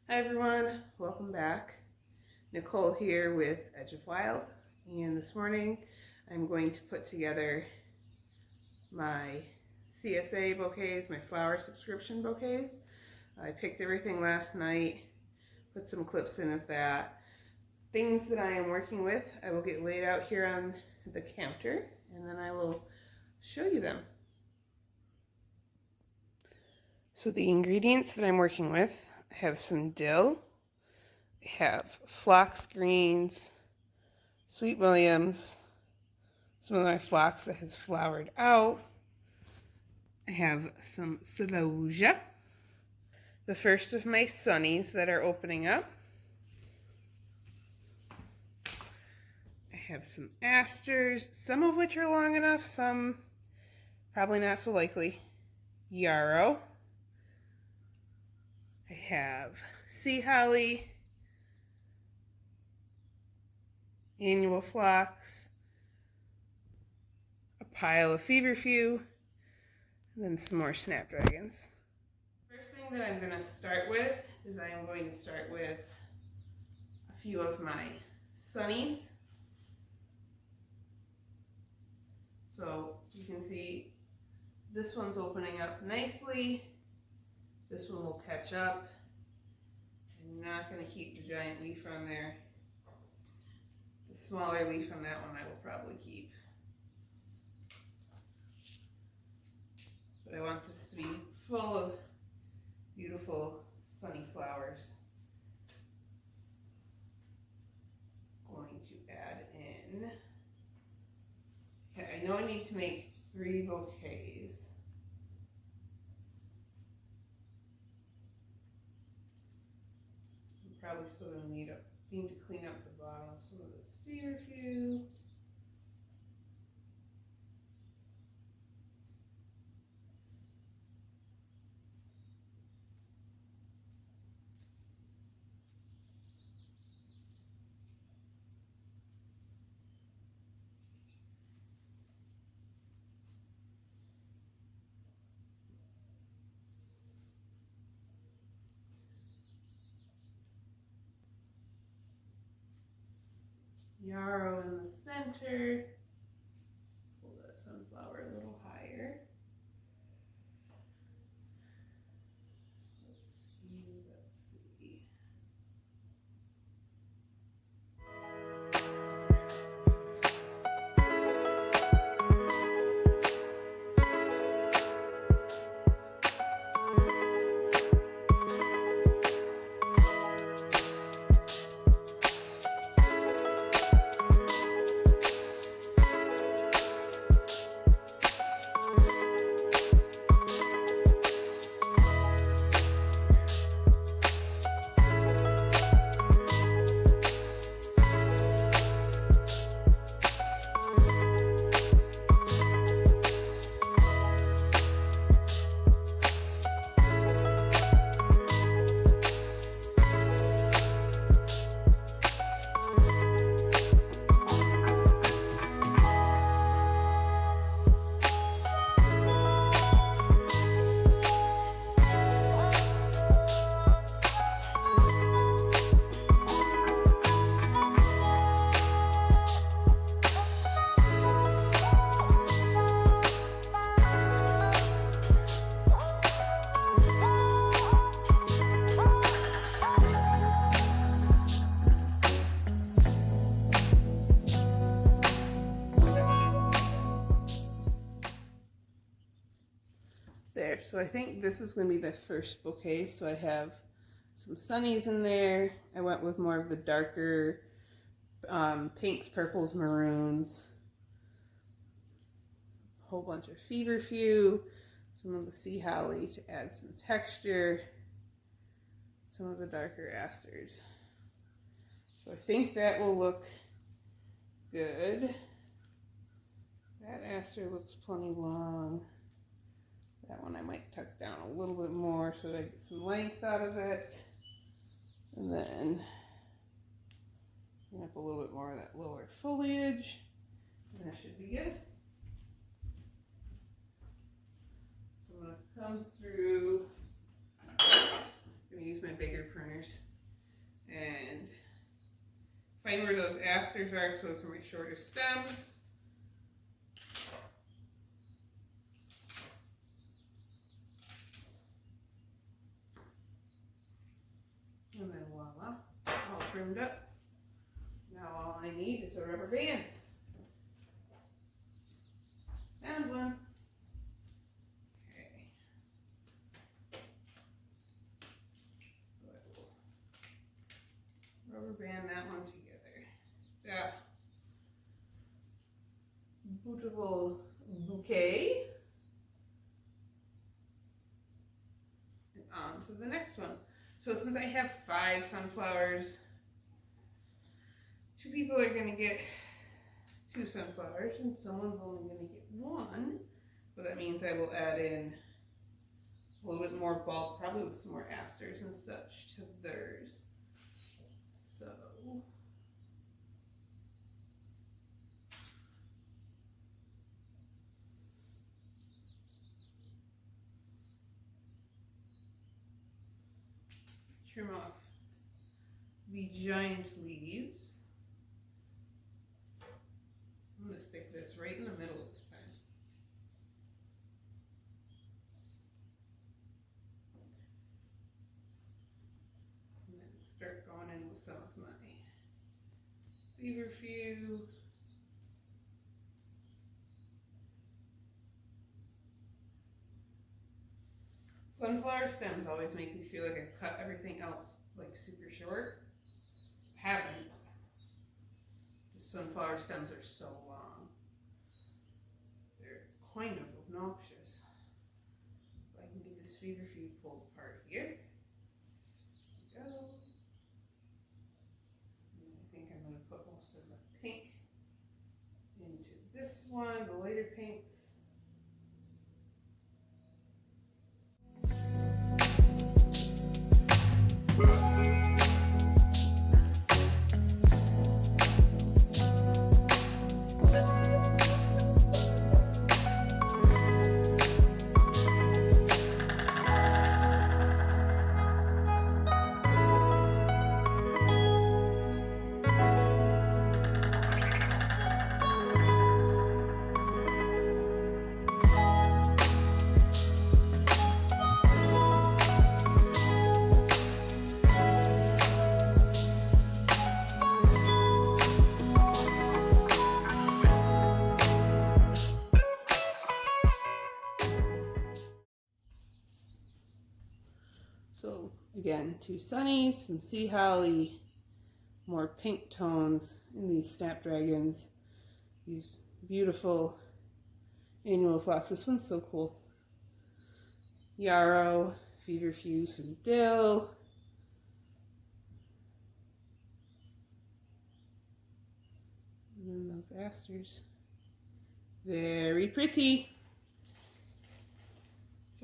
Hi everyone, welcome back. Nicole here with Edge of Wild, and this morning I'm going to put together my CSA bouquets, my flower subscription bouquets. I picked everything last night, put some clips in of that. Things that I am working with, I will get laid out here on the counter, and then I will show you them. So the ingredients that I'm working with, I have some dill, I have phlox greens, Sweet Williams, some of my phlox that has flowered out. I have some celosia, the first of my sunnies that are opening up. I have some asters, some of which are long enough, some probably not so likely. Yarrow. I have sea holly, annual phlox, a pile of feverfew, and then some more snapdragons. First thing that I'm going to start with is I am going to start with a few of my sunnies. So you can see this one's opening up nicely. This one will catch up. I'm not going to keep the giant leaf on there. The smaller leaf on that one I will probably keep. But I want this to be full of beautiful sunny flowers. Going to add in, okay, I know I need to make 3 bouquets. I'm probably still going to need to clean up the bottom of some of this feverfew. Yarrow in the center. Pull that sunflower a little higher. Let's see. There, so I think this is going to be the first bouquet. So I have some sunnies in there. I went with more of the darker pinks, purples, maroons. A whole bunch of feverfew, some of the sea holly to add some texture, some of the darker asters. So I think that will look good. That aster looks plenty long. That one I might tuck down a little bit more so that I get some length out of it. And then clean up a little bit more of that lower foliage. And that should be good. I'm going to come through. I'm going to use my bigger pruners. Find where those asters are, so it's my shorter stems. And then voila, all trimmed up. Now all I need is a rubber band. And one. Okay. Rubber band that one together. Yeah. Beautiful bouquet. And on to the next one. So since I have 5 sunflowers, 2 people are going to get 2 sunflowers and someone's only going to get 1. But that means I will add in a little bit more bulk, probably with some more asters and such to theirs. So trim off the giant leaves. I'm going to stick this right in the middle this time. And then start going in with some of my feverfew. Sunflower stems always make me feel like I've cut everything else like super short. Haven't. The sunflower stems are so long. They're kind of obnoxious. So I can get this feverfew pulled apart here. There we go. And I think I'm going to put most of the pink into this one, the lighter pinks. So again, 2 sunnies, some sea holly, more pink tones in these snapdragons, these beautiful annual phlox. This one's so cool. Yarrow, feverfew, some dill. And then those asters. Very pretty.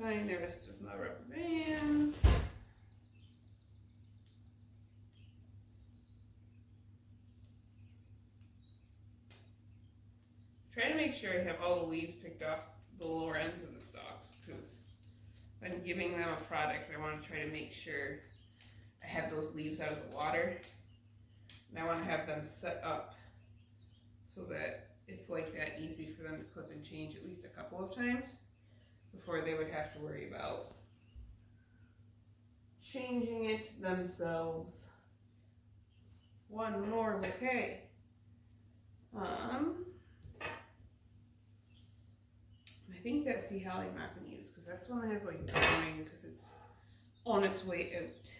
Find the rest of my rubber bands. Try to make sure I have all the leaves picked off the lower ends of the stalks, because if I'm giving them a product, I want to try to make sure I have those leaves out of the water. And I want to have them set up so that it's like that easy for them to clip and change at least a couple of times before they would have to worry about changing it themselves. One more bouquet. I think that sea holly I'm not going to use because that's one that has like drawing because it's on its way out.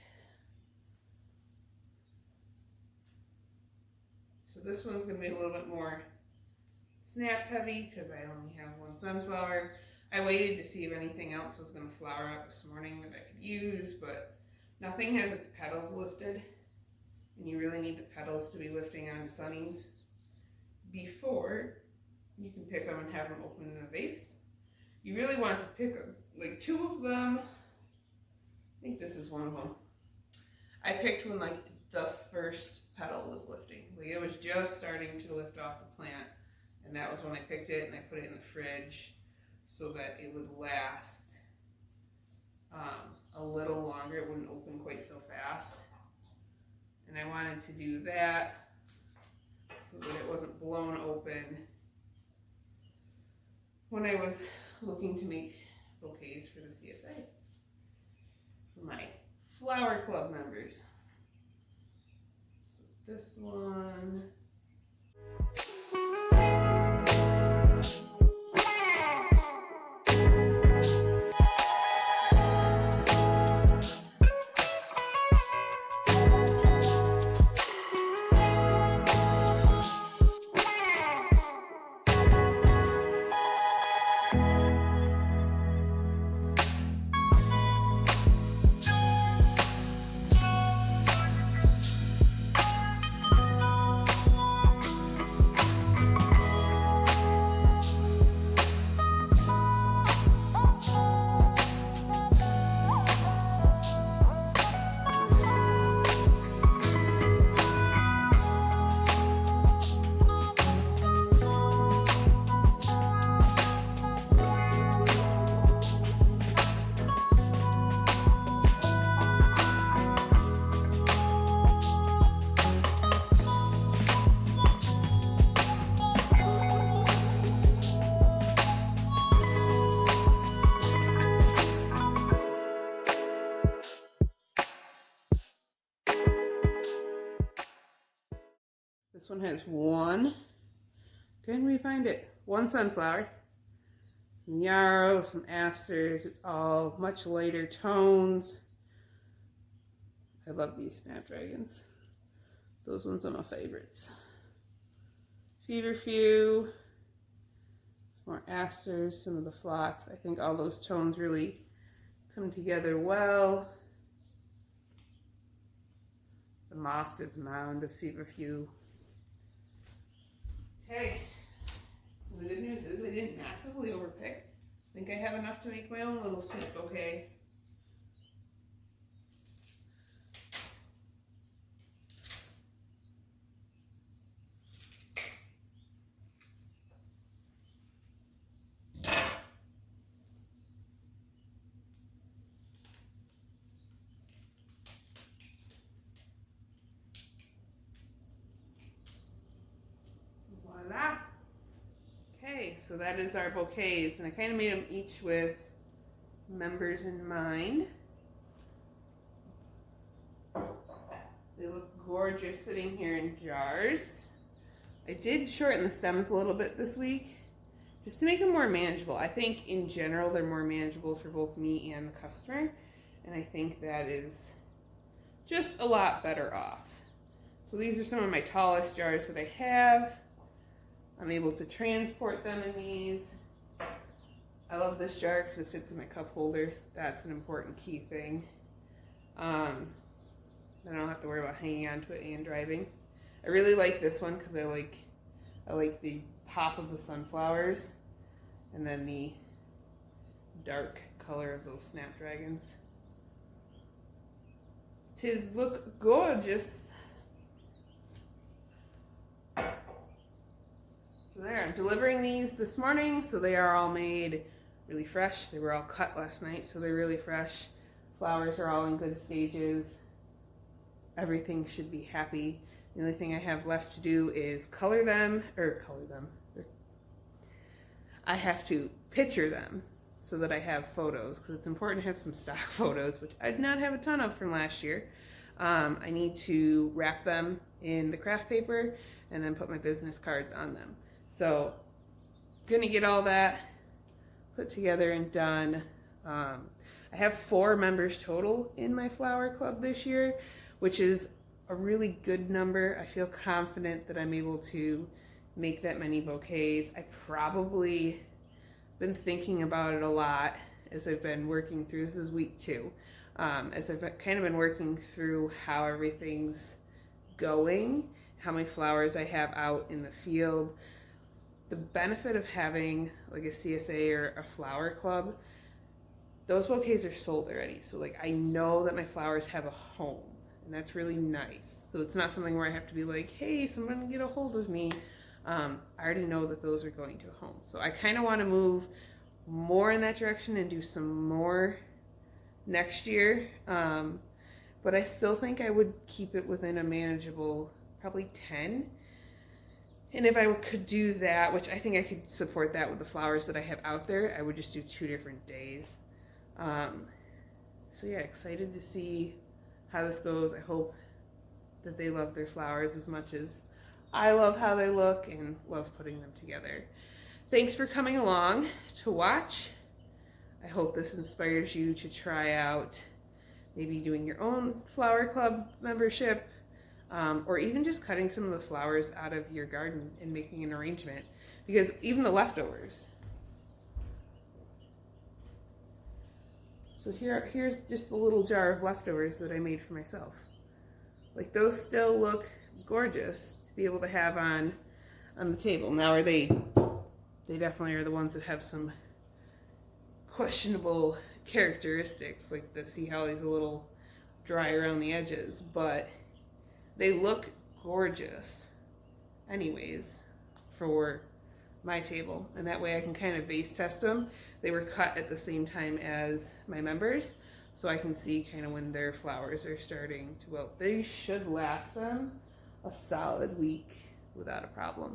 So this one's going to be a little bit more snap heavy because I only have 1 sunflower. I waited to see if anything else was going to flower up this morning that I could use, but nothing has its petals lifted. And you really need the petals to be lifting on sunnies before you can pick them and have them open in a vase. You really want to pick like 2 of them. I think this is one of them. I picked when like the first petal was lifting. Like it was just starting to lift off the plant, and that was when I picked it and I put it in the fridge so that it would last a little longer. It wouldn't open quite so fast. And I wanted to do that so that it wasn't blown open when I was looking to make bouquets for the CSA, for my Flower Club members. So this one. This one has one, can we find it? One sunflower, some yarrow, some asters. It's all much lighter tones. I love these snapdragons. Those ones are my favorites. Feverfew, some more asters, some of the phlox. I think all those tones really come together well. The massive mound of feverfew. Okay, the good news is I didn't massively overpick. I think I have enough to make my own little sweet bouquet. Voila. Okay, so that is our bouquets, and I kind of made them each with members in mind. They look gorgeous sitting here in jars. I did shorten the stems a little bit this week, just to make them more manageable. I think in general they're more manageable for both me and the customer, and I think that is just a lot better off. So these are some of my tallest jars that I have. I'm able to transport them in these. I love this jar because it fits in my cup holder. That's an important key thing. I don't have to worry about hanging onto it and driving. I really like this one because I like the pop of the sunflowers and then the dark color of those snapdragons. Tis look gorgeous. So there, I'm delivering these this morning, so they are all made really fresh. They were all cut last night, so they're really fresh. Flowers are all in good stages. Everything should be happy. The only thing I have left to do is color them. I have to picture them so that I have photos, because it's important to have some stock photos, which I did not have a ton of from last year. I need to wrap them in the craft paper and then put my business cards on them. So, gonna get all that put together and done. I have 4 members total in my flower club this year, which is a really good number. I feel confident that I'm able to make that many bouquets. I probably been thinking about it a lot as I've been working through, this is week 2, as I've kind of been working through how everything's going, how many flowers I have out in the field. The benefit of having like a CSA or a flower club, those bouquets are sold already. So like I know that my flowers have a home, and that's really nice. So it's not something where I have to be like, hey, someone get a hold of me. I already know that those are going to a home. So I kind of want to move more in that direction and do some more next year. But I still think I would keep it within a manageable, probably 10. And if I could do that, which I think I could support that with the flowers that I have out there, I would just do 2 different days. So yeah, excited to see how this goes. I hope that they love their flowers as much as I love how they look and love putting them together. Thanks for coming along to watch. I hope this inspires you to try out maybe doing your own Flower Club membership, or even just cutting some of the flowers out of your garden and making an arrangement, because even the leftovers. So here's just a little jar of leftovers that I made for myself. Like, those still look gorgeous to be able to have on the table. Now, are they definitely are the ones that have some questionable characteristics, like the sea holly's a little dry around the edges, but they look gorgeous anyways for my table, and that way I can kind of vase test them. They were cut at the same time as my members, so I can see kind of when their flowers are starting to wilt. They should last them a solid week without a problem.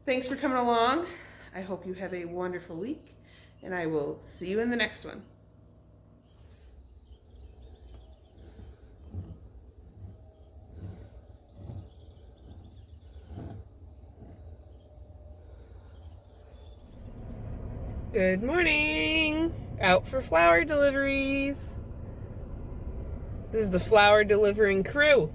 Thanks for coming along. I hope you have a wonderful week, and I will see you in the next one. Good morning. Out for flower deliveries. This is the flower delivering crew.